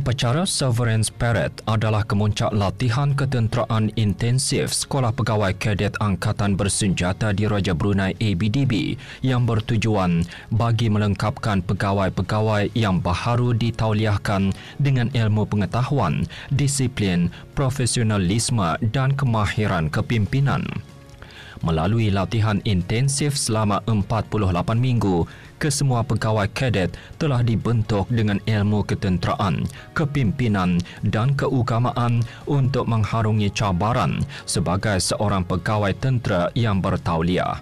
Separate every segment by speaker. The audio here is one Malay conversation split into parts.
Speaker 1: Upacara Severance Parade adalah kemuncak latihan ketenteraan intensif Sekolah Pegawai Kadet Angkatan Bersenjata Diraja Brunei ABDB yang bertujuan bagi melengkapkan pegawai-pegawai yang baharu ditauliahkan dengan ilmu pengetahuan, disiplin, profesionalisme dan kemahiran kepimpinan. Melalui latihan intensif selama 48 minggu, kesemua pegawai kadet telah dibentuk dengan ilmu ketenteraan, kepimpinan dan keugamaan untuk mengharungi cabaran sebagai seorang pegawai tentera yang bertauliah.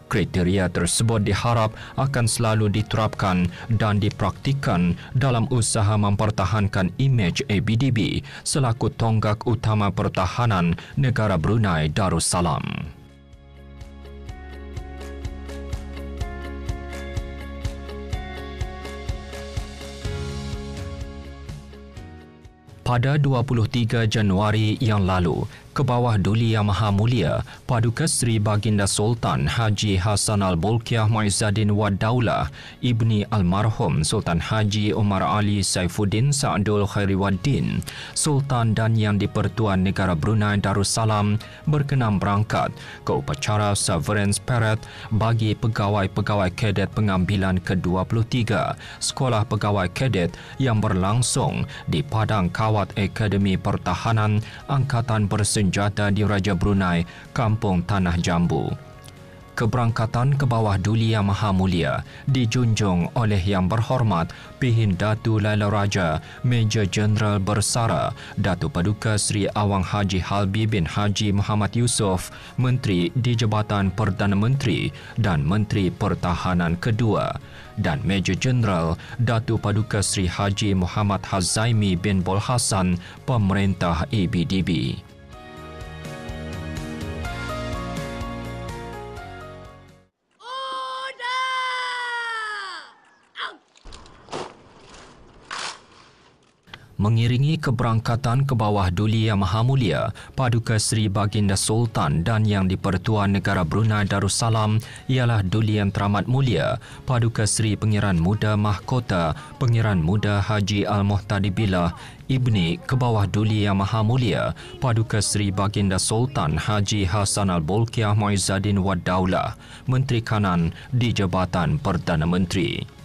Speaker 1: Kriteria tersebut diharap akan selalu diterapkan dan dipraktikkan dalam usaha mempertahankan imej ABDB selaku tonggak utama pertahanan negara Brunei Darussalam. Pada 23 Januari yang lalu, ke bawah Duli Yang Maha Mulia, Paduka Seri Baginda Sultan Haji Hassan Al-Bolkiah Muizzaddin Wad Daulah, Ibni Almarhum Sultan Haji Umar Ali Saifuddin Sa'dul Khairiwaddin, Sultan dan Yang di-Pertuan Negara Brunei Darussalam berkenan berangkat ke upacara Severance Parade bagi pegawai-pegawai kadet pengambilan ke-23 Sekolah Pegawai Kadet yang berlangsung di Padang Kawat Akademi Pertahanan Angkatan Bersenjata Diraja Brunei, Kampung Tanah Jambu. Keberangkatan ke bawah Duli Yang Maha Mulia dijunjung oleh Yang Berhormat Pihin Datu Laila Raja Major Jeneral Bersara Datuk Paduka Seri Awang Haji Halbi bin Haji Muhammad Yusof, Menteri di Jabatan Perdana Menteri dan Menteri Pertahanan kedua, dan Major Jeneral Datuk Paduka Seri Haji Muhammad Hazaimi bin Bol Hassan, Pemerintah ABDB. Mengiringi keberangkatan ke bawah Duli Yang Maha Mulia, Paduka Seri Baginda Sultan dan Yang di-Pertuan Negara Brunei Darussalam ialah Duli Yang Teramat Mulia, Paduka Seri Pengiran Muda Mahkota, Pengiran Muda Haji Al-Muhtadi Billah, Ibni ke bawah Duli Yang Maha Mulia, Paduka Seri Baginda Sultan Haji Hassan Al-Bolkiah Muizzaddin Wad Daulah, Menteri Kanan di Jabatan Perdana Menteri.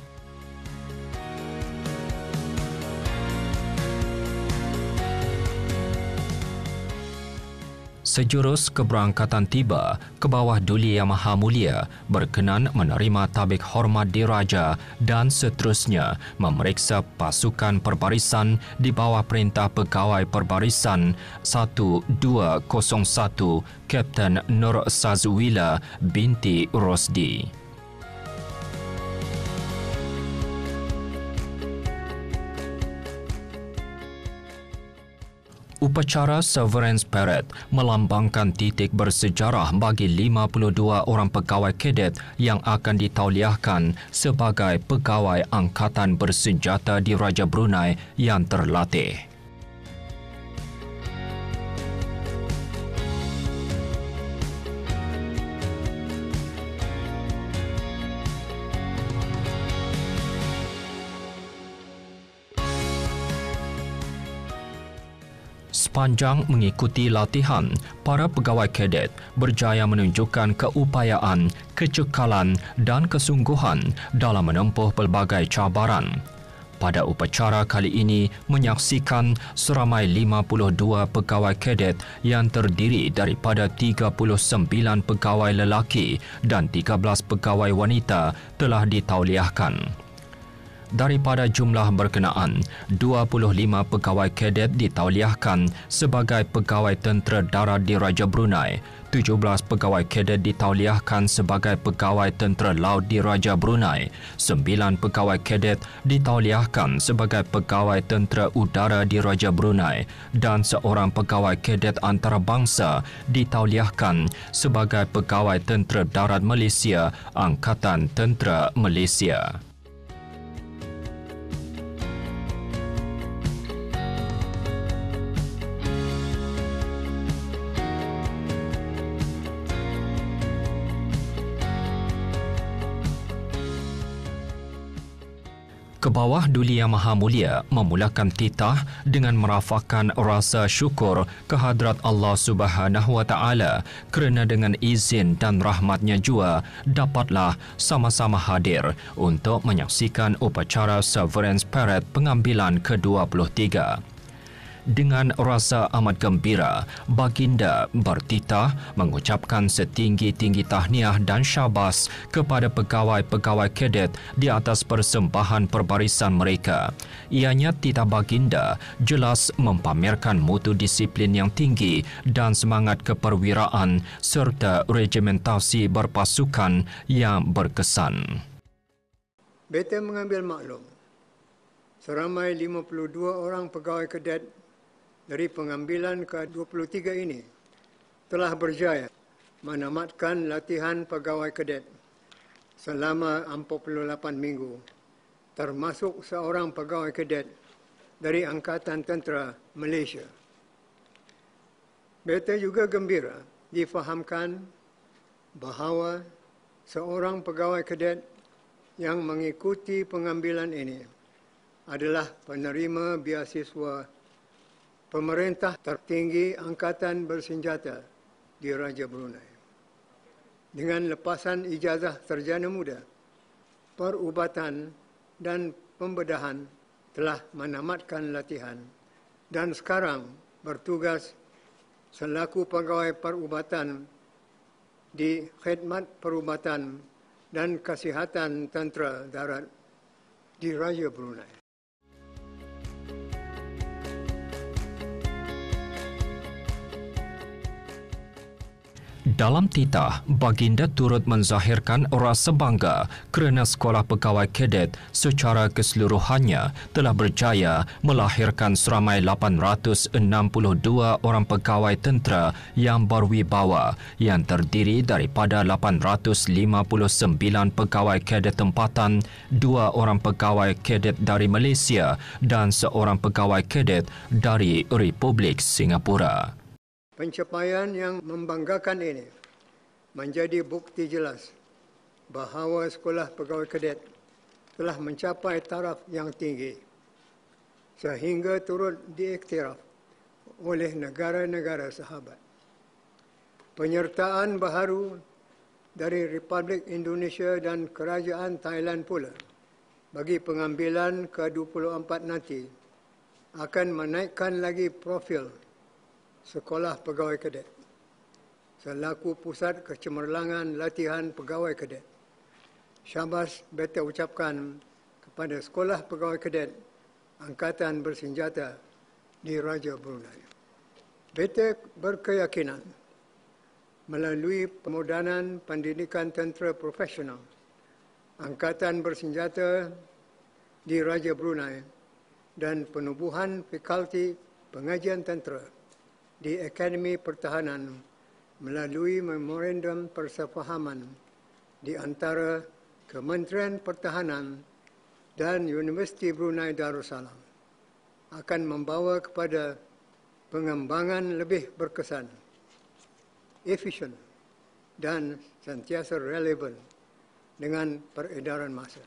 Speaker 1: Sejurus keberangkatan tiba ke bawah Duli Yang Maha Mulia berkenan menerima tabik hormat diraja dan seterusnya memeriksa pasukan perbarisan di bawah Perintah Pegawai Perbarisan 1201 Kapten Nur Sazwila binti Rosdi. Upacara Severance Parade melambangkan titik bersejarah bagi 52 orang pegawai kadet yang akan ditauliahkan sebagai pegawai Angkatan Bersenjata Diraja Brunei yang terlatih. Sepanjang mengikuti latihan, para pegawai kadet berjaya menunjukkan keupayaan, kecekalan dan kesungguhan dalam menempuh pelbagai cabaran. Pada upacara kali ini menyaksikan seramai 52 pegawai kadet yang terdiri daripada 39 pegawai lelaki dan 13 pegawai wanita telah ditauliahkan. Daripada jumlah berkenaan, 25 pegawai kadet ditauliahkan sebagai pegawai tentera darat Diraja Brunei, 17 pegawai kadet ditauliahkan sebagai pegawai tentera laut Diraja Brunei, 9 pegawai kadet ditauliahkan sebagai pegawai tentera udara Diraja Brunei dan seorang pegawai kadet antarabangsa ditauliahkan sebagai pegawai tentera darat Malaysia, Angkatan Tentera Malaysia. Kebawah Duli Yang Maha Mulia memulakan titah dengan merafakkan rasa syukur kehadrat Allah Subhanahu Wa Taala kerana dengan izin dan rahmatnya jua dapatlah sama-sama hadir untuk menyaksikan upacara Severance Parade pengambilan ke-23. Dengan rasa amat gembira, Baginda bertitah mengucapkan setinggi-tinggi tahniah dan syabas kepada pegawai-pegawai kadet di atas persembahan perbarisan mereka. Ianya titah Baginda jelas mempamerkan mutu disiplin yang tinggi dan semangat keperwiraan serta regimentasi berpasukan yang berkesan.
Speaker 2: Beta mengambil maklum, seramai 52 orang pegawai kadet dari pengambilan ke-23 ini telah berjaya menamatkan latihan pegawai kadet selama 48 minggu, termasuk seorang pegawai kadet dari Angkatan Tentera Malaysia. Beta juga gembira difahamkan bahawa seorang pegawai kadet yang mengikuti pengambilan ini adalah penerima beasiswa pemerintah tertinggi Angkatan Bersenjata di Raja Brunei. Dengan lepasan ijazah sarjana muda, perubatan dan pembedahan telah menamatkan latihan dan sekarang bertugas selaku pegawai perubatan di Khidmat Perubatan dan Kesihatan Tentera Darat di Raja Brunei.
Speaker 1: Dalam titah, Baginda turut menzahirkan rasa bangga kerana sekolah pegawai kadet secara keseluruhannya telah berjaya melahirkan seramai 862 orang pegawai tentera yang berwibawa yang terdiri daripada 859 pegawai kadet tempatan, 2 orang pegawai kadet dari Malaysia dan seorang pegawai kadet dari Republik Singapura.
Speaker 2: Pencapaian yang membanggakan ini menjadi bukti jelas bahawa sekolah pegawai kadet telah mencapai taraf yang tinggi sehingga turut diiktiraf oleh negara-negara sahabat. Penyertaan baharu dari Republik Indonesia dan Kerajaan Thailand pula bagi pengambilan ke-24 nanti akan menaikkan lagi profil Sekolah Pegawai Kadet selaku pusat kecemerlangan latihan pegawai kadet. Syabas beta ucapkan kepada Sekolah Pegawai Kadet Angkatan Bersenjata di Raja Brunei. Beta berkeyakinan melalui pemodanan pendidikan tentera profesional Angkatan Bersenjata di Raja Brunei dan penubuhan fakulti pengajian tentera di Akademi Pertahanan melalui memorandum persefahaman di antara Kementerian Pertahanan dan Universiti Brunei Darussalam akan membawa kepada pengembangan lebih berkesan, efisien dan sentiasa relevan dengan peredaran masa.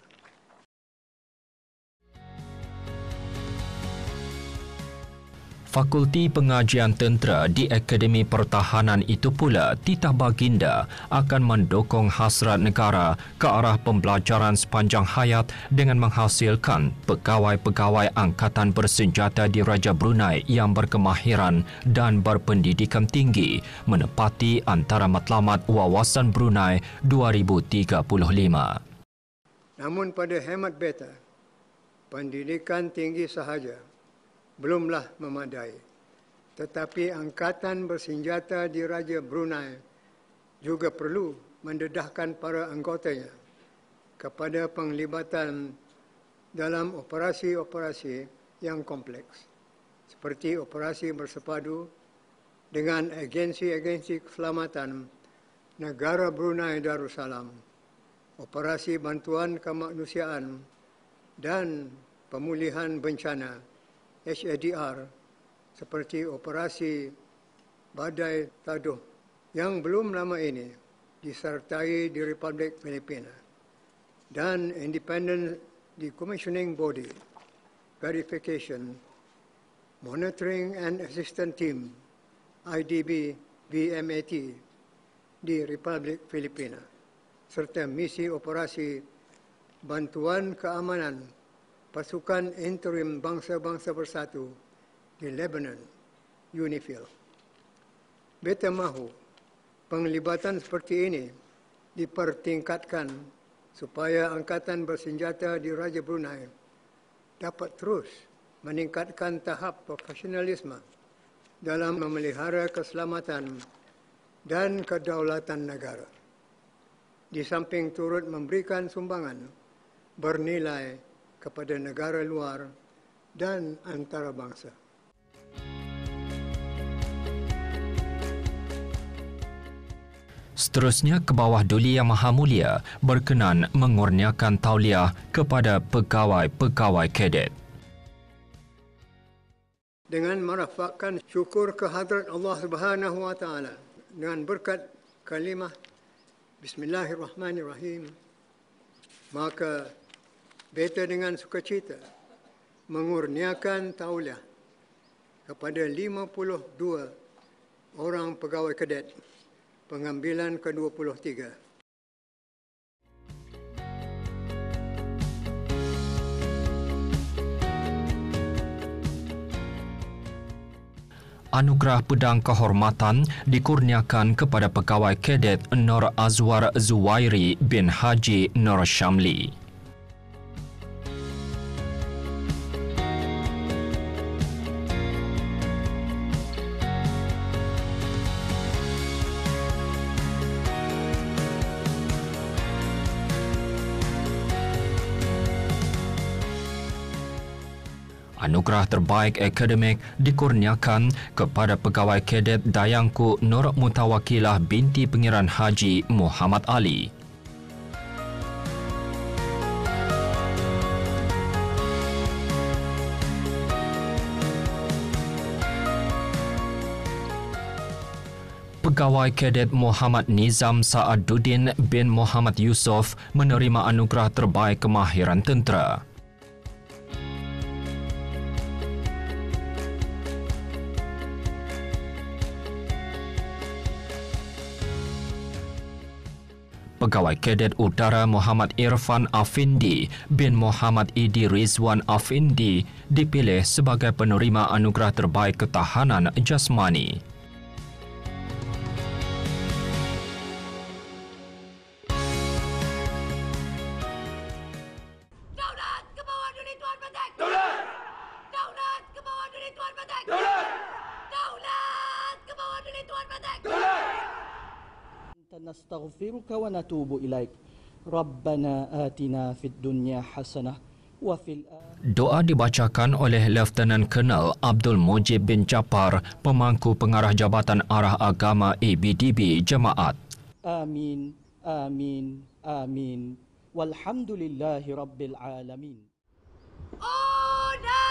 Speaker 1: Fakulti Pengajian Tentera di Akademi Pertahanan itu pula titah Baginda akan mendukung hasrat negara ke arah pembelajaran sepanjang hayat dengan menghasilkan pegawai-pegawai Angkatan Bersenjata di Raja Brunei yang berkemahiran dan berpendidikan tinggi menepati antara matlamat Wawasan Brunei 2035.
Speaker 2: Namun pada hemat beta, pendidikan tinggi sahaja belumlah memadai. Tetapi Angkatan Bersenjata di Raja Brunei juga perlu mendedahkan para anggotanya kepada penglibatan dalam operasi-operasi yang kompleks, seperti operasi bersepadu dengan agensi-agensi keselamatan negara Brunei Darussalam, operasi bantuan kemanusiaan dan pemulihan bencana HADR seperti operasi Badai Taduh yang belum lama ini disertai di Republik Filipina dan Independent the commissioning body, verification, monitoring and assistance team, IDB VMAT, di Republik Filipina, serta misi operasi bantuan keamanan pasukan interim bangsa-bangsa bersatu di Lebanon, UNIFIL. Beta mahu penglibatan seperti ini dipertingkatkan supaya Angkatan Bersenjata di Raja Brunei dapat terus meningkatkan tahap profesionalisme dalam memelihara keselamatan dan kedaulatan negara. Di samping turut memberikan sumbangan bernilai kepada negara luar dan antarabangsa.
Speaker 1: Seterusnya, Kebawah Duli Yang Maha Mulia berkenan mengurniakan tauliah kepada pegawai-pegawai kadet.
Speaker 2: Dengan merafakkan syukur kehadrat Allah Subhanahu wa Taala dengan berkat kalimah Bismillahirrahmanirrahim, maka beta dengan sukacita mengurniakan tauliah kepada 52 orang pegawai kadet pengambilan ke-23.
Speaker 1: Anugerah Pedang Kehormatan dikurniakan kepada pegawai kadet Nur Azwar Zuwairi bin Haji Nur Syamli. Anugerah Terbaik Akademik dikurniakan kepada pegawai kadet Dayangku Nur Mutawakilah binti Pengiran Haji Muhammad Ali. Pegawai kadet Muhammad Nizam Sa'aduddin bin Muhammad Yusof menerima Anugerah Terbaik Kemahiran Tentera. Pegawai kadet Udara Muhammad Irfan Afindi bin Muhammad Idi Rizwan Afindi dipilih sebagai penerima Anugerah Terbaik Ketahanan Jasmani.
Speaker 3: Daulat ke bawah Duli Tuan Petek! Daulat! Daulat ke bawah Duli Tuan Petek! Daulat! Daulat ke bawah Duli Tuan Petek! Daulat!
Speaker 4: نستغفرك ونتوب إليك ربنا آتنا في الدنيا حسنة وفي الآخرة.
Speaker 1: Doa dibacakan oleh Lieutenant Colonel Abdul Mujib bin Japar, pemangku pengarah Jabatan Arah Agama ABDB Jemaat.
Speaker 4: آمين آمين آمين والحمد لله رب العالمين.
Speaker 3: Order!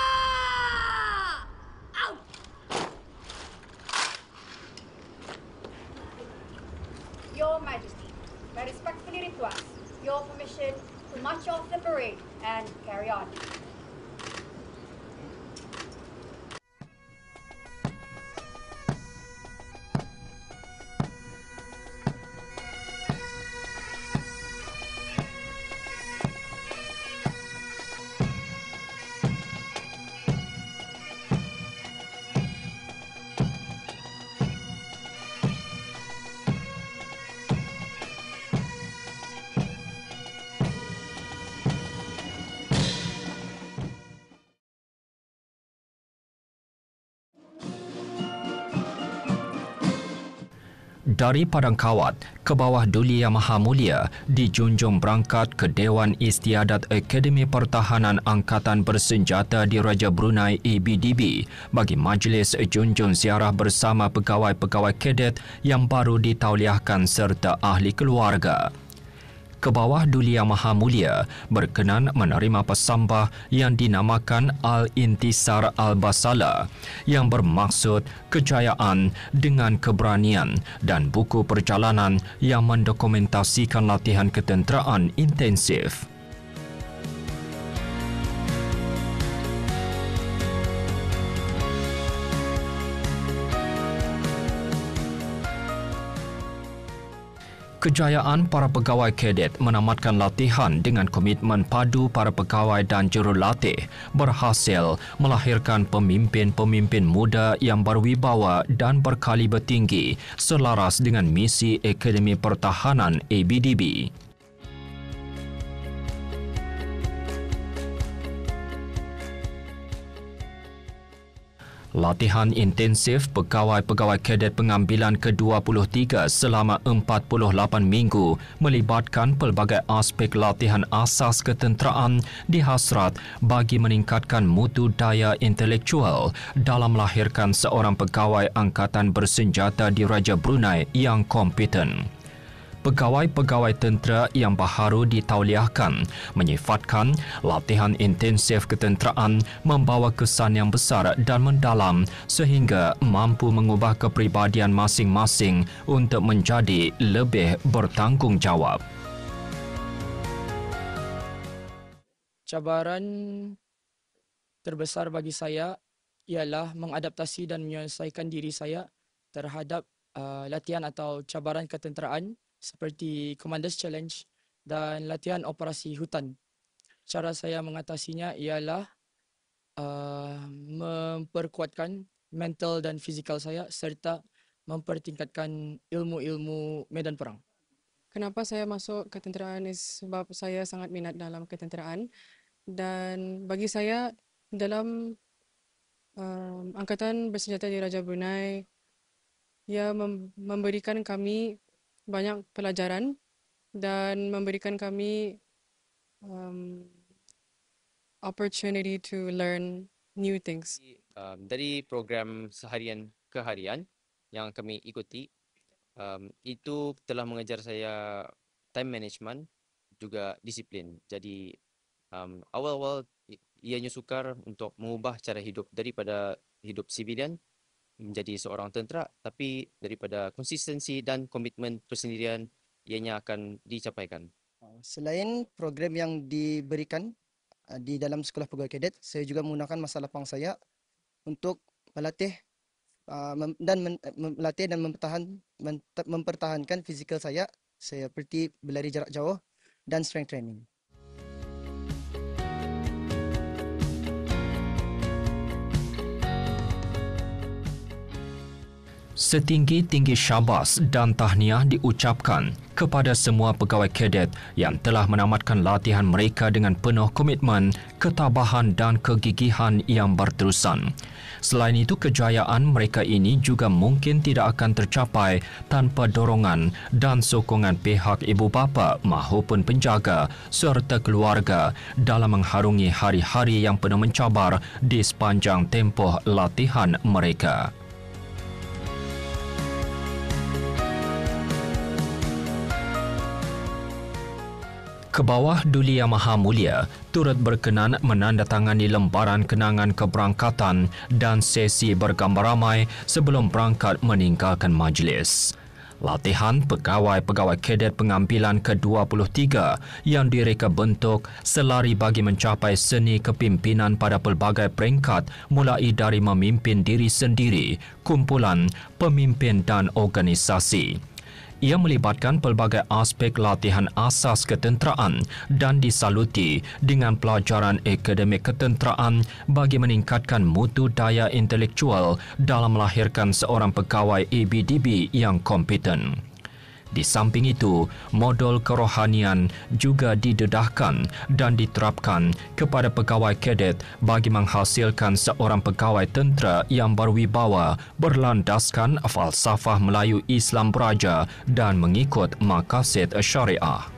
Speaker 3: Out! Your Majesty, I respectfully request your permission to march off the parade and carry on.
Speaker 1: Dari Padang Kawat, Kebawah Duli Yang Maha Mulia dijunjung berangkat ke Dewan Istiadat Akademi Pertahanan Angkatan Bersenjata di Raja Brunei ABDB bagi majlis junjung ziarah bersama pegawai-pegawai kadet yang baru ditauliahkan serta ahli keluarga. Kebawah Duli Yang Maha Mulia berkenan menerima pesambah yang dinamakan Al-Intisar Al-Basala yang bermaksud kejayaan dengan keberanian dan buku perjalanan yang mendokumentasikan latihan ketenteraan intensif. Kejayaan para pegawai kadet menamatkan latihan dengan komitmen padu para pegawai dan jurulatih berhasil melahirkan pemimpin-pemimpin muda yang berwibawa dan berkaliber tinggi selaras dengan misi Akademi Pertahanan ABDB. Latihan intensif pegawai-pegawai kadet pengambilan ke-23 selama 48 minggu melibatkan pelbagai aspek latihan asas ketenteraan dihasrat bagi meningkatkan mutu daya intelektual dalam melahirkan seorang pegawai angkatan bersenjata di Raja Brunei yang kompeten. Pegawai-pegawai tentera yang baharu ditauliahkan menyifatkan latihan intensif ketenteraan membawa kesan yang besar dan mendalam sehingga mampu mengubah kepribadian masing-masing untuk menjadi lebih bertanggungjawab.
Speaker 5: Cabaran terbesar bagi saya ialah mengadaptasi dan menyelesaikan diri saya terhadap latihan atau cabaran ketenteraan seperti Commander's Challenge dan latihan operasi hutan. Cara saya mengatasinya ialah memperkuatkan mental dan fizikal saya serta mempertingkatkan ilmu-ilmu medan perang.
Speaker 6: Kenapa saya masuk ketenteraan sebab saya sangat minat dalam ketenteraan, dan bagi saya dalam Angkatan Bersenjata di Raja Brunei, ia memberikan kami banyak pelajaran dan memberikan kami opportunity to learn new things.
Speaker 7: Dari program seharian ke harian yang kami ikuti, itu telah mengajar saya time management juga disiplin. Jadi awal-awal ianya sukar untuk mengubah cara hidup daripada hidup sibilian menjadi seorang tentera, tapi daripada konsistensi dan komitmen persendirian ianya akan dicapaikan.
Speaker 8: Selain program yang diberikan di dalam sekolah pegawai kadet, saya juga menggunakan masa lapang saya untuk melatih dan mempertahankan fizikal saya seperti berlari jarak jauh dan strength training.
Speaker 1: Setinggi-tinggi syabas dan tahniah diucapkan kepada semua pegawai kadet yang telah menamatkan latihan mereka dengan penuh komitmen, ketabahan dan kegigihan yang berterusan. Selain itu, kejayaan mereka ini juga mungkin tidak akan tercapai tanpa dorongan dan sokongan pihak ibu bapa mahupun penjaga serta keluarga dalam mengharungi hari-hari yang penuh mencabar di sepanjang tempoh latihan mereka. Kebawah Duli Yang Maha Mulia turut berkenan menandatangani lembaran kenangan keberangkatan dan sesi bergambar ramai sebelum berangkat meninggalkan majlis. Latihan pegawai-pegawai kadet pengambilan ke-23 yang direka bentuk selari bagi mencapai seni kepimpinan pada pelbagai peringkat mulai dari memimpin diri sendiri, kumpulan, pemimpin dan organisasi. Ia melibatkan pelbagai aspek latihan asas ketenteraan dan disaluti dengan pelajaran akademik ketenteraan bagi meningkatkan mutu daya intelektual dalam melahirkan seorang pegawai ABDB yang kompeten. Di samping itu, modul kerohanian juga didedahkan dan diterapkan kepada pegawai kadet bagi menghasilkan seorang pegawai tentera yang berwibawa, berlandaskan falsafah Melayu Islam Beraja dan mengikut maqasid syariah.